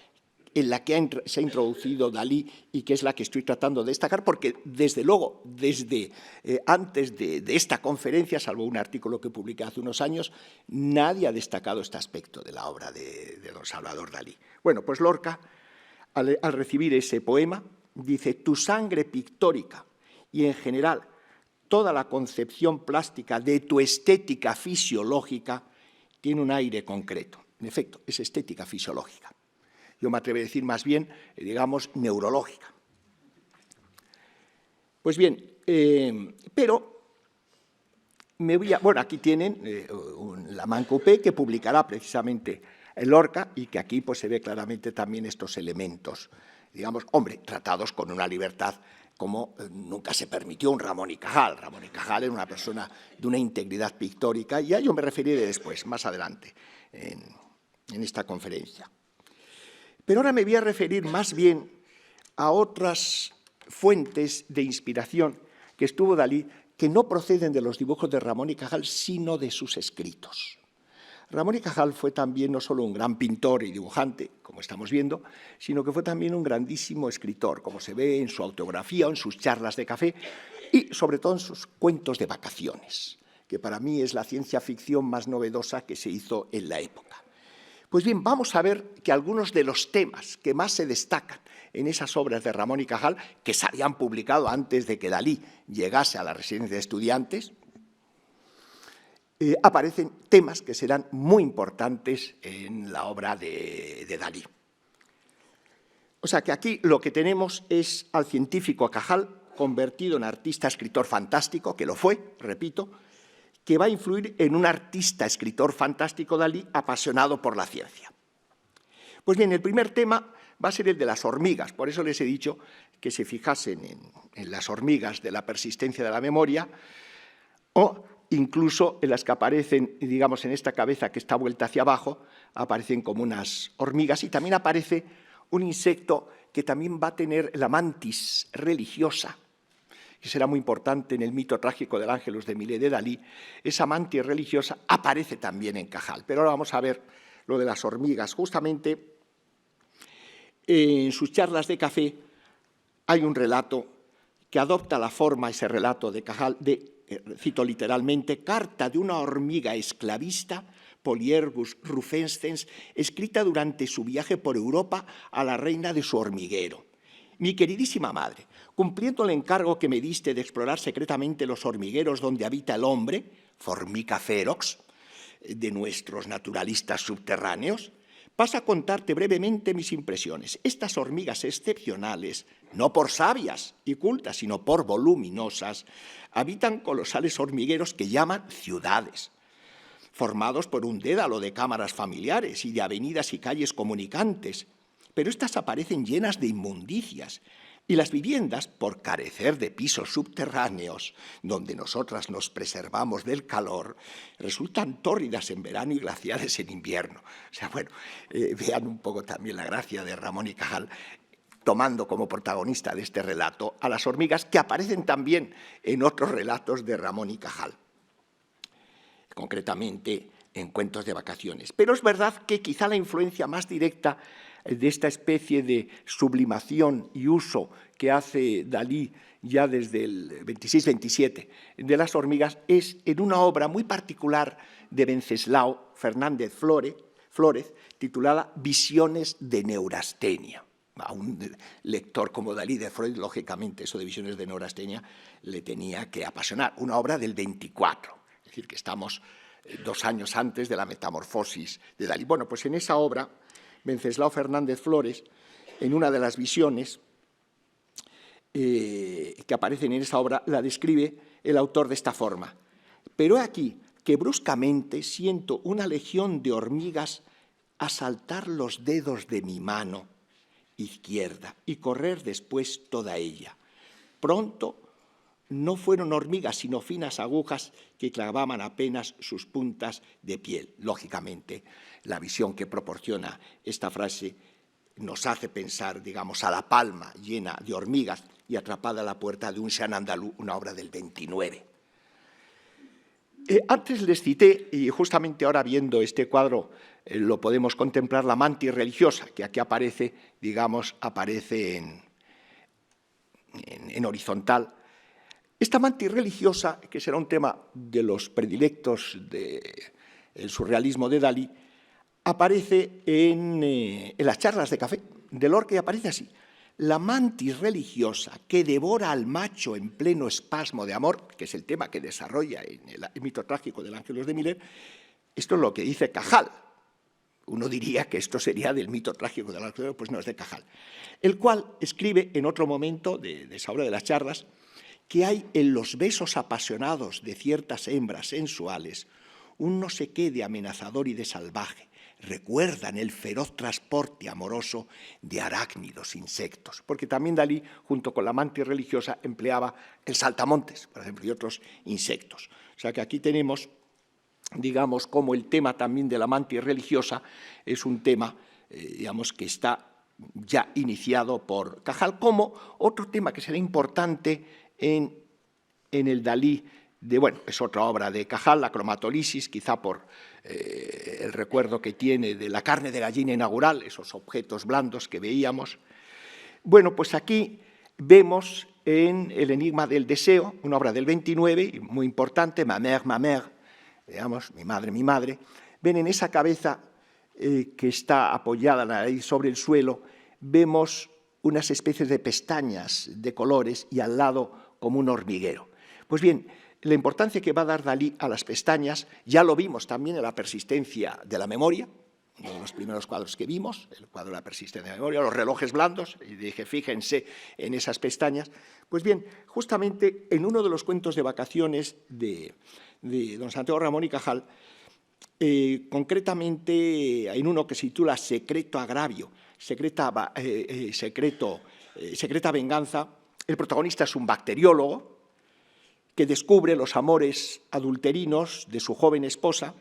en la que se ha introducido Dalí y que es la que estoy tratando de destacar, porque desde luego, desde antes de esta conferencia, salvo un artículo que publiqué hace unos años, nadie ha destacado este aspecto de la obra de don Salvador Dalí. Bueno, pues Lorca, al recibir ese poema, dice: tu sangre pictórica y en general toda la concepción plástica de tu estética fisiológica tiene un aire concreto. En efecto, es estética fisiológica. Yo me atrevo a decir más bien, digamos, neurológica. Pues bien, pero me voy a... Bueno, aquí tienen la Man Coupé que publicará precisamente el Lorca y que aquí pues, se ve claramente también estos elementos, digamos, hombre, tratados con una libertad como nunca se permitió un Ramón y Cajal. Ramón y Cajal era una persona de una integridad pictórica y a ello me referiré después, más adelante. en esta conferencia. Pero ahora me voy a referir más bien a otras fuentes de inspiración que estuvo Dalí, que no proceden de los dibujos de Ramón y Cajal, sino de sus escritos. Ramón y Cajal fue también no solo un gran pintor y dibujante, como estamos viendo, sino que fue también un grandísimo escritor, como se ve en su autobiografía o en sus charlas de café, y sobre todo en sus cuentos de vacaciones, que para mí es la ciencia ficción más novedosa que se hizo en la época. Pues bien, vamos a ver que algunos de los temas que más se destacan en esas obras de Ramón y Cajal, que se habían publicado antes de que Dalí llegase a la residencia de estudiantes, aparecen temas que serán muy importantes en la obra de Dalí. O sea que aquí lo que tenemos es al científico Cajal convertido en artista escritor fantástico, que lo fue, repito, que va a influir en un artista escritor fantástico Dalí apasionado por la ciencia. Pues bien, el primer tema va a ser el de las hormigas, por eso les he dicho que se fijasen en las hormigas de la persistencia de la memoria, o incluso en las que aparecen, digamos, en esta cabeza que está vuelta hacia abajo, aparecen como unas hormigas, y también aparece un insecto que también va a tener la mantis religiosa, que será muy importante en el mito trágico del Ángelus de Millet de Dalí. Esa mantis religiosa aparece también en Cajal. Pero ahora vamos a ver lo de las hormigas. Justamente en sus charlas de café hay un relato que adopta la forma, ese relato de Cajal, cito literalmente, carta de una hormiga esclavista, Poliergus rufescens, escrita durante su viaje por Europa a la reina de su hormiguero. Mi queridísima madre, cumpliendo el encargo que me diste de explorar secretamente los hormigueros donde habita el hombre, Formica ferox, de nuestros naturalistas subterráneos, paso a contarte brevemente mis impresiones. Estas hormigas excepcionales, no por sabias y cultas, sino por voluminosas, habitan colosales hormigueros que llaman ciudades, formados por un dédalo de cámaras familiares y de avenidas y calles comunicantes, pero estas aparecen llenas de inmundicias, y las viviendas, por carecer de pisos subterráneos, donde nosotras nos preservamos del calor, resultan tórridas en verano y glaciares en invierno. O sea, bueno, vean un poco también la gracia de Ramón y Cajal, tomando como protagonista de este relato a las hormigas, que aparecen también en otros relatos de Ramón y Cajal, concretamente en cuentos de vacaciones. Pero es verdad que quizá la influencia más directa de esta especie de sublimación y uso que hace Dalí ya desde el 26-27 de las hormigas es en una obra muy particular de Wenceslao Fernández Flórez, titulada Visiones de Neurastenia. A un lector como Dalí de Freud, lógicamente, eso de Visiones de Neurastenia le tenía que apasionar. Una obra del 24, es decir, que estamos 2 años antes de la metamorfosis de Dalí. Bueno, pues en esa obra, Wenceslao Fernández Flórez, en una de las visiones que aparecen en esa obra, la describe el autor de esta forma. Pero he aquí que bruscamente siento una legión de hormigas asaltar los dedos de mi mano izquierda y correr después toda ella. Pronto no fueron hormigas, sino finas agujas que clavaban apenas sus puntas de piel. Lógicamente, la visión que proporciona esta frase nos hace pensar, digamos, a La Palma llena de hormigas y atrapada a la puerta de un Sean andalú, una obra del 29. Antes les cité, y justamente ahora viendo este cuadro lo podemos contemplar, la mantis religiosa, que aquí aparece, digamos, aparece en horizontal. Esta mantis religiosa, que será un tema de los predilectos del surrealismo de Dalí, aparece en las charlas de café de Lorca y aparece así. La mantis religiosa que devora al macho en pleno espasmo de amor, que es el tema que desarrolla en el mito trágico del Ángelus de Millet, esto es lo que dice Cajal. Uno diría que esto sería del mito trágico del Ángelus de Millet, pues no, es de Cajal, el cual escribe en otro momento de esa obra de las charlas que hay en los besos apasionados de ciertas hembras sensuales un no sé qué de amenazador y de salvaje. Recuerdan el feroz transporte amoroso de arácnidos insectos, porque también Dalí, junto con la mantis religiosa, empleaba el saltamontes, por ejemplo, y otros insectos. O sea que aquí tenemos digamos, como el tema también de la mantis religiosa es un tema, digamos, que está ya iniciado por Cajal, como otro tema que será importante en el Dalí bueno, es otra obra de Cajal, la cromatolisis, quizá por el recuerdo que tiene de la carne de gallina inaugural, esos objetos blandos que veíamos. Bueno, pues aquí vemos en El enigma del deseo, una obra del 29, muy importante, ma mère, digamos, mi madre, ven en esa cabeza que está apoyada la nariz sobre el suelo, vemos unas especies de pestañas de colores y al lado como un hormiguero. Pues bien, la importancia que va a dar Dalí a las pestañas ya lo vimos también en la persistencia de la memoria, uno de los primeros cuadros que vimos, el cuadro de la persistencia de la memoria, los relojes blandos, y dije, fíjense en esas pestañas. Pues bien, justamente en uno de los cuentos de vacaciones de don Santiago Ramón y Cajal, concretamente en uno que se titula Secreto agravio, secreta venganza, el protagonista es un bacteriólogo que descubre los amores adulterinos de su joven esposa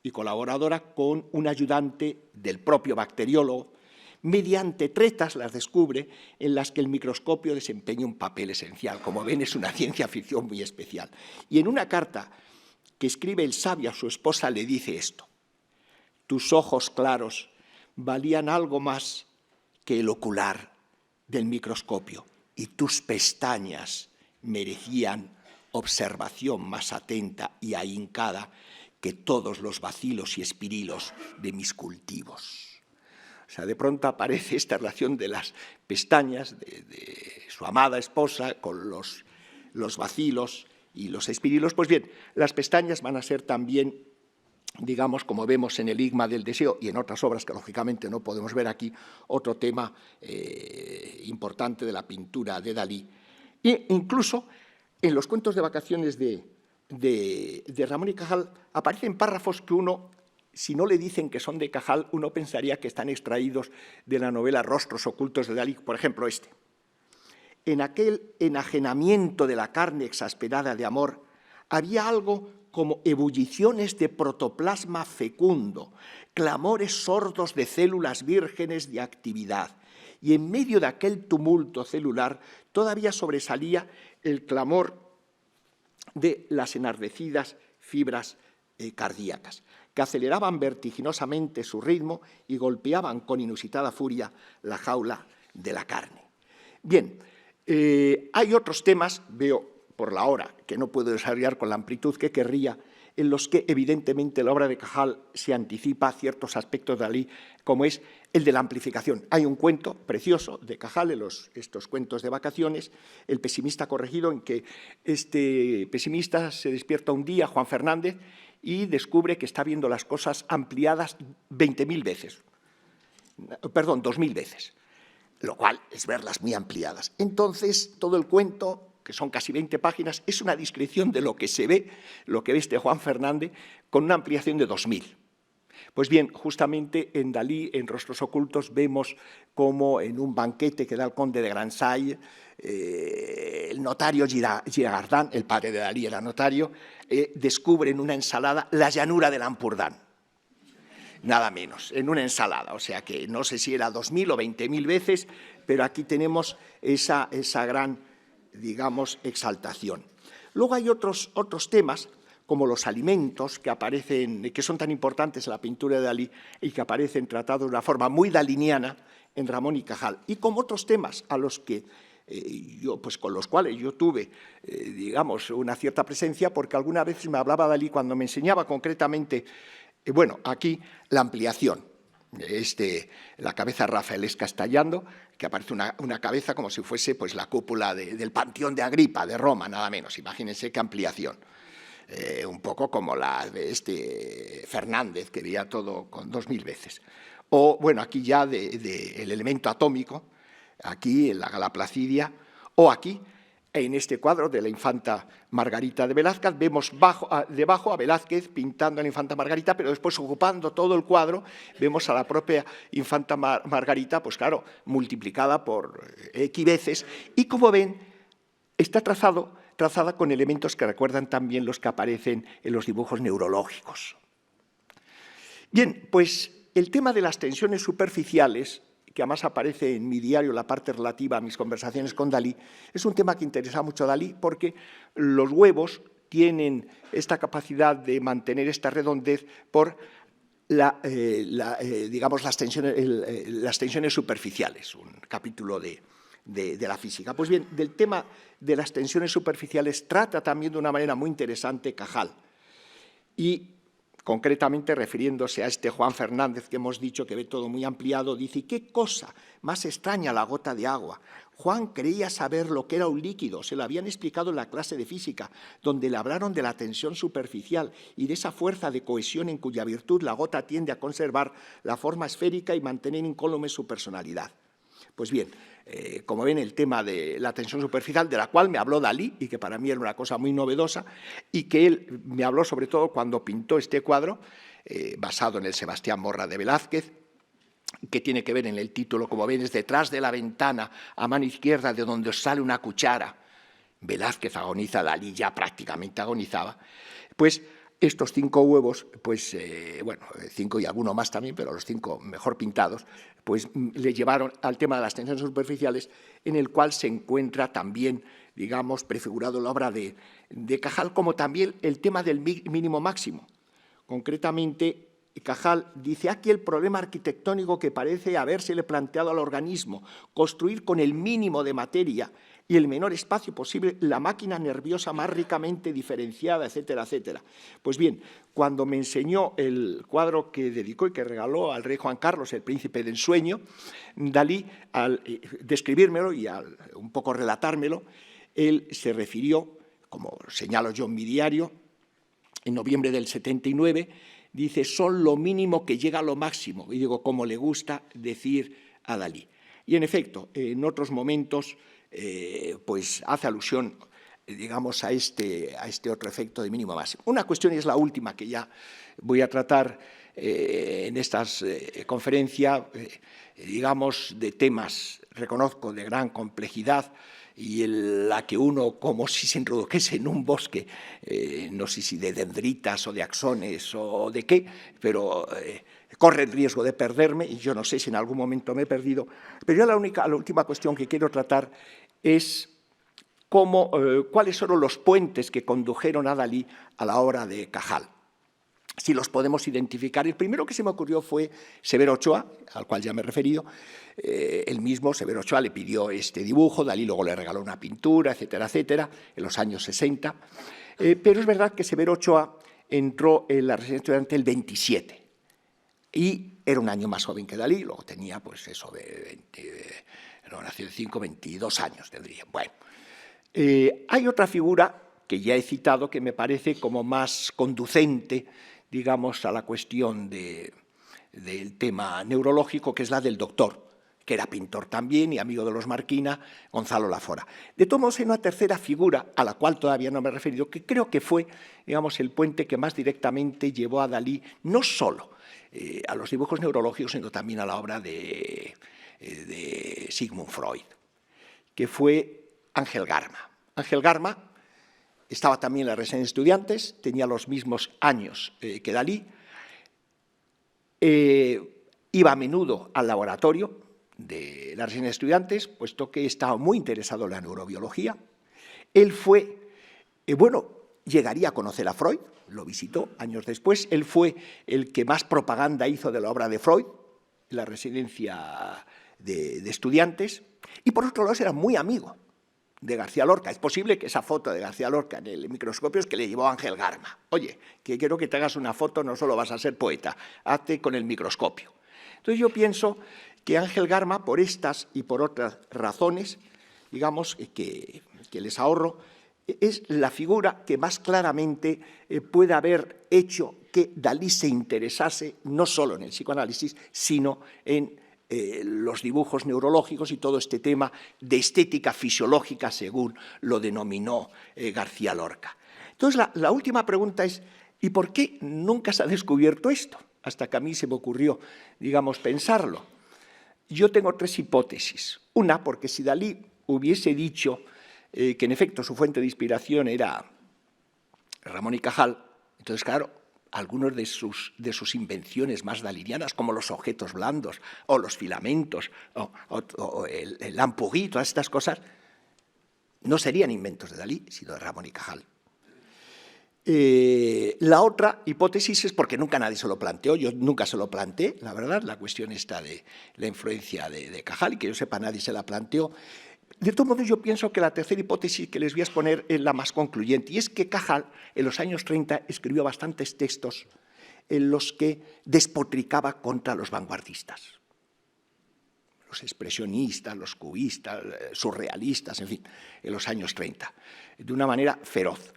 y colaboradora con un ayudante del propio bacteriólogo. Mediante tretas las descubre en las que el microscopio desempeña un papel esencial. Como ven, es una ciencia ficción muy especial. Y en una carta que escribe el sabio a su esposa le dice esto: tus ojos claros valían algo más que el ocular del microscopio y tus pestañas merecían observación más atenta y ahincada que todos los bacilos y espirilos de mis cultivos. O sea, de pronto aparece esta relación de las pestañas de su amada esposa con los bacilos y los espirilos. Pues bien, las pestañas van a ser también, digamos, como vemos en El enigma del deseo y en otras obras que lógicamente no podemos ver aquí, otro tema importante de la pintura de Dalí. E incluso en los cuentos de vacaciones de Ramón y Cajal aparecen párrafos que uno, si no le dicen que son de Cajal, uno pensaría que están extraídos de la novela Rostros ocultos de Dalí. Por ejemplo, este. En aquel enajenamiento de la carne exasperada de amor había algo como ebulliciones de protoplasma fecundo, clamores sordos de células vírgenes de actividad. Y en medio de aquel tumulto celular todavía sobresalía el clamor de las enardecidas fibras cardíacas, que aceleraban vertiginosamente su ritmo y golpeaban con inusitada furia la jaula de la carne. Bien, hay otros temas, veo por la hora, que no puedo desarrollar con la amplitud que querría, en los que evidentemente la obra de Cajal se anticipa a ciertos aspectos de Dalí, como es el de la amplificación. Hay un cuento precioso de Cajal, en estos cuentos de vacaciones, El pesimista corregido, en que este pesimista se despierta un día, Juan Fernández, y descubre que está viendo las cosas ampliadas 20.000 veces. Perdón, 2.000 veces, lo cual es verlas muy ampliadas. Entonces, todo el cuento, que son casi 20 páginas, es una descripción de lo que se ve, lo que ve este Juan Fernández, con una ampliación de 2.000. Pues bien, justamente en Dalí, en Rostros ocultos, vemos como en un banquete que da el conde de Gransaille, el notario Girardin, el padre de Dalí era notario, descubre en una ensalada la llanura del Ampurdán. Nada menos, en una ensalada. O sea que no sé si era 2.000 o 20.000 veces, pero aquí tenemos esa gran, digamos, exaltación. Luego hay otros temas, como los alimentos, que aparecen, que son tan importantes en la pintura de Dalí y que aparecen tratados de una forma muy daliniana en Ramón y Cajal, y como otros temas a los que con los cuales yo tuve, digamos, una cierta presencia, porque algunas veces me hablaba Dalí cuando me enseñaba concretamente, bueno, aquí la ampliación, la cabeza rafaelesca estallando, que aparece una cabeza como si fuese pues, la cúpula del Panteón de Agripa, de Roma, nada menos. Imagínense qué ampliación. Un poco como la de Fernández, que veía todo con 2.000 veces. O, bueno, aquí ya el elemento atómico, aquí en la Gala Placidia, o aquí, en este cuadro de la infanta Margarita de Velázquez, vemos debajo a Velázquez pintando a la infanta Margarita, pero después ocupando todo el cuadro, vemos a la propia infanta Margarita, pues claro, multiplicada por X veces, y como ven, está trazada con elementos que recuerdan también los que aparecen en los dibujos neurológicos. Bien, pues el tema de las tensiones superficiales, que además aparece en mi diario, la parte relativa a mis conversaciones con Dalí, es un tema que interesa mucho a Dalí porque los huevos tienen esta capacidad de mantener esta redondez por digamos, las tensiones superficiales, un capítulo de la física. Pues bien, del tema de las tensiones superficiales trata también de una manera muy interesante Cajal. Y concretamente refiriéndose a este Juan Fernández que hemos dicho que ve todo muy ampliado, dice: ¿qué cosa más extraña la gota de agua? Juan creía saber lo que era un líquido, se lo habían explicado en la clase de física, donde le hablaron de la tensión superficial y de esa fuerza de cohesión en cuya virtud la gota tiende a conservar la forma esférica y mantener incólume su personalidad. Pues bien, como ven, el tema de la tensión superficial, de la cual me habló Dalí y que para mí era una cosa muy novedosa, y que él me habló sobre todo cuando pintó este cuadro, basado en el Sebastián Morra de Velázquez, que tiene que ver en el título, como ven, es detrás de la ventana, a mano izquierda, de donde os sale una cuchara. Velázquez agoniza, Dalí ya prácticamente agonizaba. Pues estos 5 huevos, pues, bueno, 5 y alguno más también, pero los 5 mejor pintados, pues le llevaron al tema de las tensiones superficiales, en el cual se encuentra también, digamos, prefigurado la obra de Cajal, como también el tema del mínimo máximo. Concretamente, Cajal dice: aquí el problema arquitectónico que parece habérsele planteado al organismo, construir con el mínimo de materia y el menor espacio posible la máquina nerviosa más ricamente diferenciada, etcétera, etcétera. Pues bien, cuando me enseñó el cuadro que dedicó y que regaló al rey Juan Carlos, El príncipe de ensueño, Dalí, al describírmelo y al un poco relatármelo, él se refirió, como señalo yo en mi diario, en noviembre del 79, dice: son lo mínimo que llega a lo máximo. Y digo, como le gusta decir a Dalí. Y en efecto, en otros momentos, pues hace alusión, digamos, a este otro efecto de mínimo máximo. Una cuestión, y es la última que ya voy a tratar en esta conferencia, digamos, de temas, reconozco, de gran complejidad, y en la que uno, como si se introdujese en un bosque, no sé si de dendritas o de axones o de qué, pero corre el riesgo de perderme, y yo no sé si en algún momento me he perdido. Pero yo la última cuestión que quiero tratar es cuáles fueron los puentes que condujeron a Dalí a la obra de Cajal. Si los podemos identificar. El primero que se me ocurrió fue Severo Ochoa, al cual ya me he referido. El mismo Severo Ochoa le pidió este dibujo, Dalí luego le regaló una pintura, etcétera, etcétera, en los años 60. Pero es verdad que Severo Ochoa entró en la residencia estudiantil el 27 y era un año más joven que Dalí, luego tenía, pues eso, nació de 22 años tendría. Bueno, hay otra figura que ya he citado que me parece como más conducente, digamos, a la cuestión del tema neurológico, que es la del doctor, que era pintor también y amigo de los Marquina, Gonzalo Lafora. De todos modos, hay una tercera figura, a la cual todavía no me he referido, que creo que fue, digamos, el puente que más directamente llevó a Dalí, no solo a los dibujos neurológicos, sino también a la obra de Sigmund Freud, que fue Ángel Garma. Ángel Garma estaba también en la residencia de estudiantes, tenía los mismos años que Dalí, iba a menudo al laboratorio de la residencia de estudiantes, puesto que estaba muy interesado en la neurobiología. Él fue, bueno, llegaría a conocer a Freud, lo visitó años después. Él fue el que más propaganda hizo de la obra de Freud en la residencia de estudiantes. Y por otro lado, era muy amigo de García Lorca. Es posible que esa foto de García Lorca en el microscopio es que le llevó Ángel Garma. Oye, que quiero que te hagas una foto, no solo vas a ser poeta, hazte con el microscopio. Entonces yo pienso que Ángel Garma, por estas y por otras razones, digamos, que les ahorro, es la figura que más claramente puede haber hecho que Dalí se interesase no solo en el psicoanálisis, sino en los dibujos neurológicos y todo este tema de estética fisiológica, según lo denominó García Lorca. Entonces, la última pregunta es, ¿y por qué nunca se ha descubierto esto? Hasta que a mí se me ocurrió, digamos, pensarlo. Yo tengo 3 hipótesis. Una, porque si Dalí hubiese dicho que en efecto su fuente de inspiración era Ramón y Cajal, entonces, claro, algunas de sus invenciones más dalínianas, como los objetos blandos, o los filamentos, o el ampourie, todas estas cosas, no serían inventos de Dalí, sino de Ramón y Cajal. La otra hipótesis es porque nunca nadie se lo planteó, yo nunca se lo planteé, la verdad, la cuestión está de la influencia de Cajal, y que yo sepa nadie se la planteó. De todos modos, yo pienso que la tercera hipótesis que les voy a exponer es la más concluyente, y es que Cajal, en los años 30, escribió bastantes textos en los que despotricaba contra los vanguardistas, los expresionistas, los cubistas, surrealistas, en fin, en los años 30, de una manera feroz.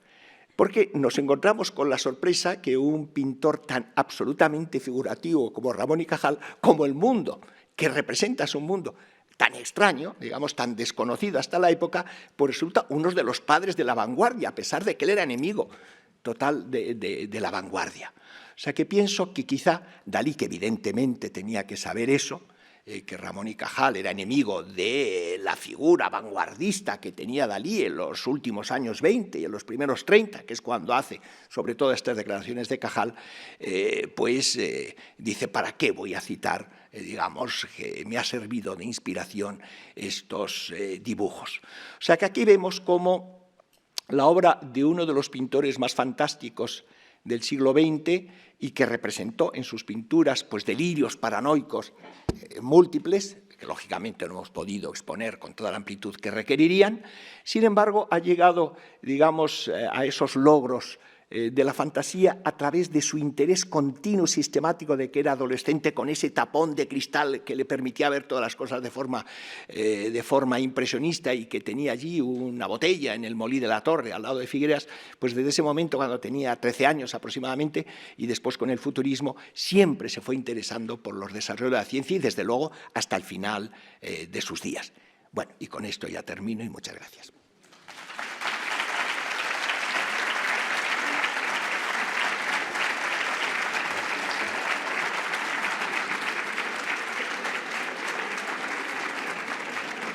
Porque nos encontramos con la sorpresa que un pintor tan absolutamente figurativo como Ramón y Cajal, como el mundo, que representa su mundo, tan extraño, digamos, tan desconocido hasta la época, pues resulta uno de los padres de la vanguardia, a pesar de que él era enemigo total de la vanguardia. O sea que pienso que quizá Dalí, que evidentemente tenía que saber eso, que Ramón y Cajal era enemigo de la figura vanguardista que tenía Dalí en los últimos años 20 y en los primeros 30, que es cuando hace sobre todo estas declaraciones de Cajal, dice, ¿para qué voy a citar, digamos, que me ha servido de inspiración estos dibujos? O sea que aquí vemos cómo la obra de uno de los pintores más fantásticos del siglo XX y que representó en sus pinturas pues, delirios paranoicos múltiples, que lógicamente no hemos podido exponer con toda la amplitud que requerirían, sin embargo ha llegado, digamos, a esos logros de la fantasía a través de su interés continuo y sistemático de que era adolescente, con ese tapón de cristal que le permitía ver todas las cosas de forma impresionista, y que tenía allí una botella en el Molí de la Torre, al lado de Figueras, pues desde ese momento, cuando tenía 13 años aproximadamente, y después con el futurismo, siempre se fue interesando por los desarrollos de la ciencia y desde luego hasta el final de sus días. Bueno, y con esto ya termino y muchas gracias.